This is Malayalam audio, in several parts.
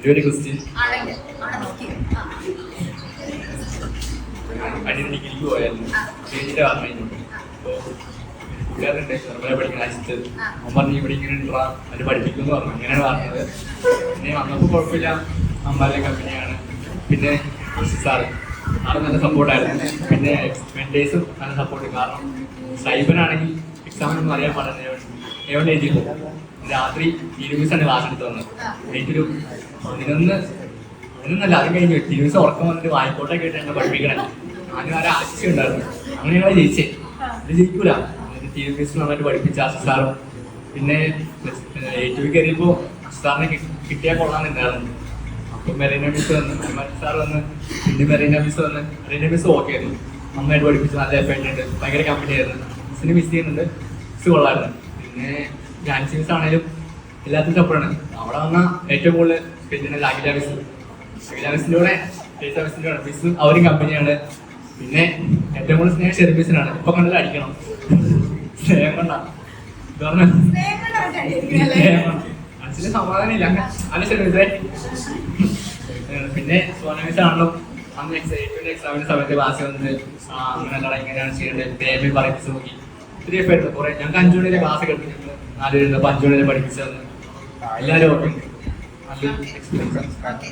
ഒരു ക്വസ്റ്റ്യൻ അടിയിൽ ഡിഗ്രിക്ക് പോയായിരുന്നു ചേച്ചിയുടെ പറഞ്ഞു. അപ്പോൾ കൂട്ടുകാരുണ്ട് ചെറുപ്പനെ പഠിക്കുന്ന അജിത്ത് അവൻ പറഞ്ഞു ഇവിടെ ഇങ്ങനെ ഉണ്ടാ അത് പഠിപ്പിക്കുമെന്ന് പറഞ്ഞു. അങ്ങനെയാണ് പറഞ്ഞത്. പിന്നെ വന്നപ്പോൾ കുഴപ്പമില്ല, അമ്മാരുടെ കമ്പനിയാണ്. പിന്നെ സാറ് നല്ല സപ്പോർട്ടായിരുന്നു. പിന്നെ മെൻറ്റേഴ്സും നല്ല സപ്പോർട്ട്. കാരണം സൈബനാണെങ്കിൽ എക്സാമിനൊന്നും അറിയാൻ പാടില്ല. എവിടെ എഴുതിയില്ല. രാത്രി 20 ദിവസമാണ് ക്ലാസ് എടുത്ത് വന്നത്. എനിക്കൊരു 11 അത് കഴിഞ്ഞു 20 ദിവസം ഉറക്കം വന്നിട്ട് വായിക്കോട്ടെ കേട്ട് എന്നെ പഠിപ്പിക്കണം. ആദ്യം ഒരു ആശയം ഉണ്ടായിരുന്നു. അങ്ങനെ ഞങ്ങളെ ജയിച്ചേ. ഇത് ജയിക്കൂല. TVS നന്നായിട്ട് പഠിപ്പിച്ച സാറും പിന്നെ ഏറ്റവും കയറിയപ്പോൾ സാറിനെ കിട്ടിയാൽ കൊള്ളാമെന്നുണ്ടായിരുന്നു. അപ്പം മെറീന മിസ് വന്ന് സാർ വന്ന് പിന്നെ മെറീന മിസ് ഓക്കെ ആയിരുന്നു. നന്നായിട്ട് പഠിപ്പിച്ച് നല്ല എഫക്റ്റ് ഉണ്ട്. ഭയങ്കര കമ്പനി ആയിരുന്നു. മിസ്സിന് മിസ് ചെയ്യുന്നുണ്ട്. മിസ് കൊള്ളായിരുന്നു. പിന്നെ ജാൻസി മിസ് ആണെങ്കിലും എല്ലാത്തിനും സപ്പോർട്ടാണ്. അവിടെ വന്നാൽ ഏറ്റവും കൂടുതൽ പിന്നെ അഖില മിസ്സിലൂടെ മിസ് അവരും കമ്പനിയാണ്. പിന്നെ ഏറ്റവും കൂടുതൽ സ്നേഹം ഷെർബീസിനാണ്. ഇപ്പൊ കണ്ടാൽ അടിക്കണം. സ്നേഹം കൊണ്ടാ മനസ്സിന് സമാധാനം ഇല്ല. അല്ല ഷെർബീസേ. പിന്നെ സോനമിസ് ആണല്ലോ അന്ന് എക്സാമിന്റെ സമയത്ത് ക്ലാസ് വന്ന് അങ്ങനെയല്ല ഇങ്ങനെയാണ് ചെയ്യേണ്ടത് പേര് പഠിപ്പിച്ച് നോക്കി. ഒത്തിരി എഫക്ട് കുറെ. ഞങ്ങൾക്ക് 5 മണിവരെ ക്ലാസ് കേട്ടിട്ടുണ്ട്. 4 പേരുണ്ട്. 5 മണിവരെ പഠിപ്പിച്ചു തന്നു. എല്ലാവരും ഓക്കെ.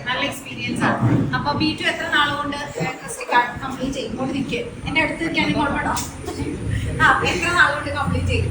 നല്ല എക്സ്പീരിയൻസ് ആണ്. അപ്പൊ B2 എത്ര നാളുകൊണ്ട് കംപ്ലീറ്റ് ചെയ്യും? എന്റെ അടുത്ത് നിൽക്കാൻ കുഴപ്പമുണ്ടോ? എത്ര നാളുകൊണ്ട് കംപ്ലീറ്റ് ചെയ്യും?